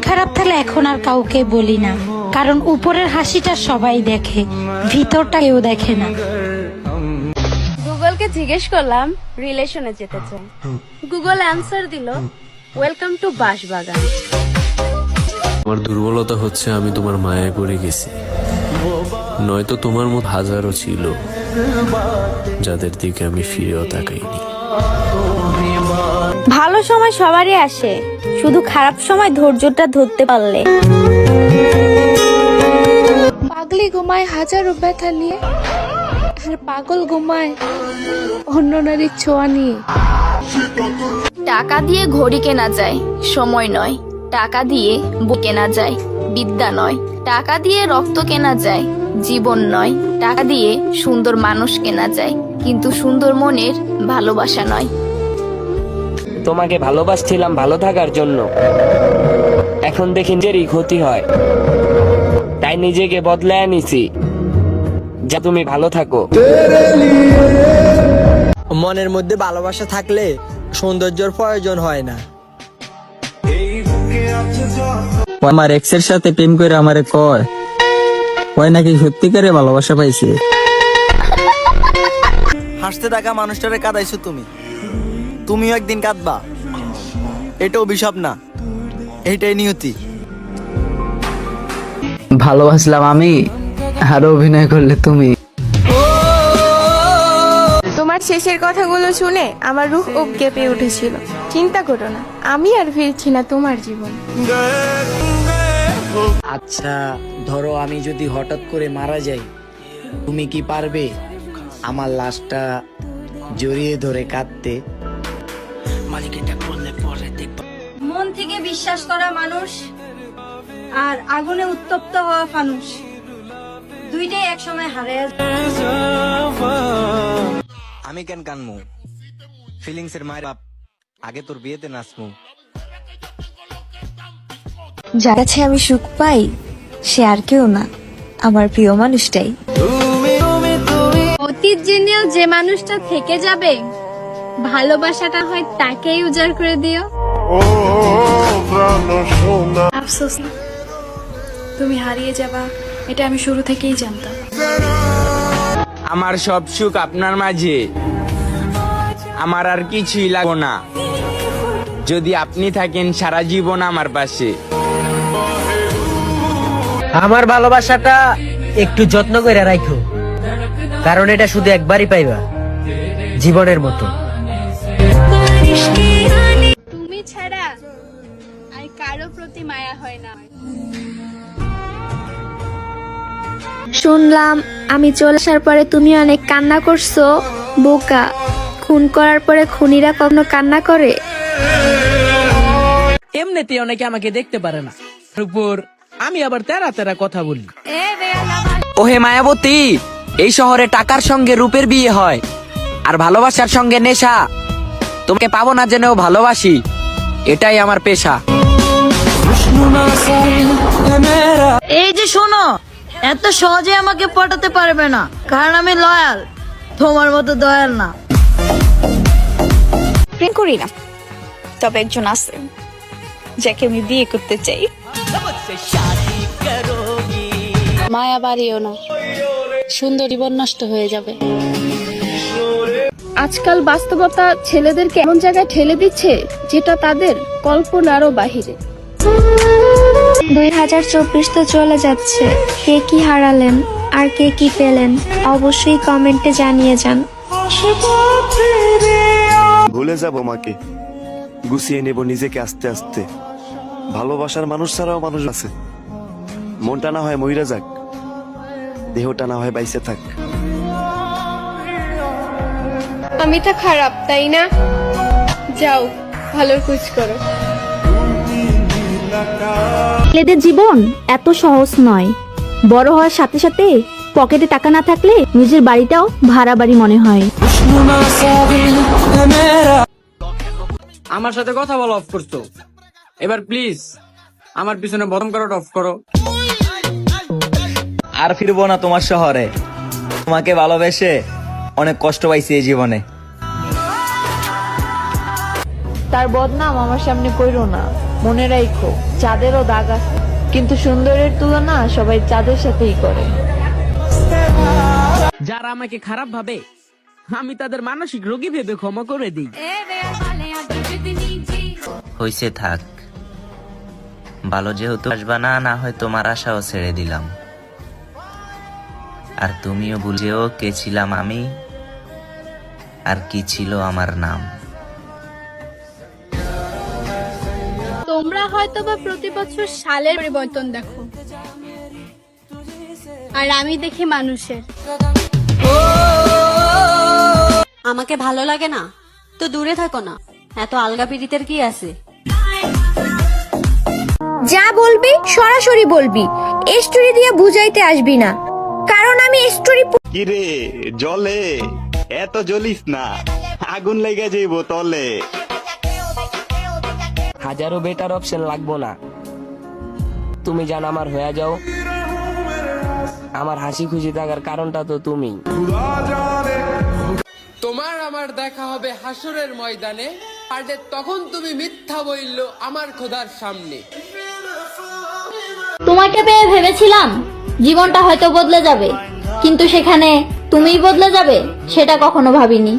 খারাপ থাকলে এখন আর কাউকে বলি না, কারণ উপরের হাসিটা সবাই দেখে, ভিতরটা কেউ দেখে না। গুগলকে জিজ্ঞেস করলাম রিলেশনে যেতে চাই, গুগল অ্যান্সার দিল ওয়েলকাম টু বাঁশবাগান। আমার দুর্বলতা হচ্ছে আমি তোমার মায়ায় পড়ে গেছি, নয়তো তোমার মতো হাজারো ছিল যাদের দিকে আমি ফিরেও তাকাইনি। ভালো সময় সবারই আসে, শুধু খারাপ সময় ধৈর্যটা ধরতে পারলে। পাগলি ঘুমায় হাজারো ব্যথা নিয়ে, আর পাগল ঘুমায় অন্য নারীর ছোঁয়া নিয়ে। টাকা দিয়ে ঘড়ি কেনা যায়, সময় নয়। টাকা দিয়ে বই কেনা যায়, বিদ্যা নয়। টাকা দিয়ে রক্ত কেনা যায়, জীবন নয়। টাকা দিয়ে সুন্দর মানুষ কেনা যায়, কিন্তু সুন্দর মনের ভালোবাসা নয়। তোমাকে ভালোবাসছিলাম ভালো থাকার জন্য, এখন দেখি নিজেরই ক্ষতি হয়, তাই নিজেকে বদলায় নিছি যা তুমি ভালো থাকো। মনের মধ্যে ভালোবাসা থাকলে সৌন্দর্যের প্রয়োজন হয় না। আমার এক্সের সাথে প্রেম করে আমারে কয় নাকি সত্যিকারে ভালোবাসা পাইছে। হাসতে থাকা মানুষটারে কাঁদাইছো তুমি, তুমিও একদিন কাঁদবা। এটা অভিশাপ না, এইটাই নিয়তি। ভালোবাসলাম আমি, আরো অভিনয় করলে তুমি। তোমার শেষের কথাগুলো শুনে আমার রূহ উব কেঁপে উঠেছিল। চিন্তা করো না, আমি আর ফিরছি না তোমার জীবন। আচ্ছা ধরো আমি যদি হঠাৎ করে মারা যাই, তুমি কি পারবে আমার লাশটা জড়িয়ে ধরে কাঁদতে? মন থেকে বিশ্বাস করা মানুষ আর আগুনে উত্তপ্ত হওয়া ফানুস, দুইটাই একসময় হারিয়ে যায়। আমি কেন কানমু, ফিলিংস এর মায়ের বাপ আগে তোর বিয়েতে নাচমু। যার কাছে আমি সুখ পাই সে আর কেউ না, আমার প্রিয় মানুষটাই। অতীত জেনেও যে মানুষটা থেকে যাবে, ভালোবাসাটা হয় তাকেই উজাড় করে দিও। আফসোস না, তুমি হারিয়ে যাবা, এটা আমি শুরু থেকেই জানতাম। আমার সব সুখ আপনার মাঝে, আমার আর কিছুই লাগবে না যদি আপনি থাকেন সারা জীবন আমার পাশে। আমার ভালোবাসাটা একটু যত্ন করে রাখো, কারণ এটা শুধু একবারই পাইবা, জীবনের মতো। তুমি ছাড়া আর কারো প্রতি মায়া হয় না। শুনলাম আমি চলে আসার পরে তুমি অনেক কান্না করছো। বোকা, খুন করার পরে খুনিরা কখনো কান্না করে? এমনিতে অনেকে আমাকে দেখতে পারে না, উপর আমি আবার তেরা তেরা কথা বলি। ওহে মায়াবতী, এই শহরে টাকার সঙ্গে রূপের বিয়ে হয়, আর ভালোবাসার সঙ্গে নেশা। তোমাকে পাবো না জেনেও ভালোবাসি, এটাই আমার পেশা। এই যে শোনো, এত সহজে আমাকে পটাতে পারবে না, কারণ আমি লয়াল, তোমার মতো দয়াল না। প্রেম করি না, তবে একজন আছে যাকে আমি বিয়ে করতে চাই। মায়া বাড়িও না, সুন্দর জীবন নষ্ট হয়ে যাবে। আজকাল বাস্তবতা ছেলেদেরকে এমন জায়গায় ঠেলে দিচ্ছে যেটা তাদের কল্পনারও বাহিরে। 2024 তো চলে যাচ্ছে, কে কি হারালেন আর কে কি পেলেন অবশ্যই কমেন্টে জানিয়ে যান। ভুলে যাব মাকে, গুছিয়ে নেব নিজেকে আস্তে আস্তে। ভালোবাসার মানুষ ছাড়াও মানুষ আছে, মনটা না হয় মইরা যাক, দেহটা না হয় বাইসে থাক। আমি তো খারাপ, তাই না? যাও, ভালোর খোঁজ করো। ছেলেদের জীবন এত সহজ নয়। বড় হওয়ার সাথে সাথে পকেটে টাকা না থাকলে নিজের বাড়িটাও ভাড়া বাড়ি মনে হয়। আমার সাথে কথা বলা অফ করছো, এবার প্লিজ আমার পিছনে বদম করাটা অফ করো। আর ফিরবো না তোমার শহরে, তোমাকে ভালোবেসে অনেক কষ্ট পাইছি এই জীবনে। তার বদনাম আমার সামনে কইরো না। মনে রাখো চাঁদেরও দাগ আছে, কিন্তু সুন্দরের তুলনা সবাই চাঁদের সাথেই করে। যারা আমাকে খারাপ ভাবে আমি তাদের মানসিক রোগী ভেবে ক্ষমা করে দিই। হইছে থাক, ভালো যেহেতু আসবা না, না হয় তোমার আশাও ছেড়ে দিলাম। আর তুমিও বুঝেও কে ছিলাম আমি আর কি ছিল আমার নাম। তোমরা হয়তো বা প্রতি বছর সালের পরিবর্তন দেখো, আর আমি দেখি মানুষের। আমাকে ভালো লাগে না তো দূরে থাকো না, এত আলগা পিড়িতের কি আছে? যা বলবি সরাসরি বলবি, স্টোরি দিয়ে বুঝাইতে আসবি না, কারণ আমি স্টোরি কিরে জলে এত জ্বলিস না, আগুন লেগে যাইব তলে। হাজারো বেটার অপশন লাগবো না, তুমি জান আমার হয়ে যাও। আমার হাসি খুশি থাকার কারণটা তো তুমি। তোমার আমার দেখা হবে হাসরের ময়দানে, আর তখন তুমি মিথ্যা বলল আমার খোদার সামনে। তোমাকে পেয়ে ভেবেছিলাম জীবনটা হয়তো বদলে যাবে, কিন্তু সেখানে তুমিই বদলে যাবে সেটা কখনো ভাবিনি।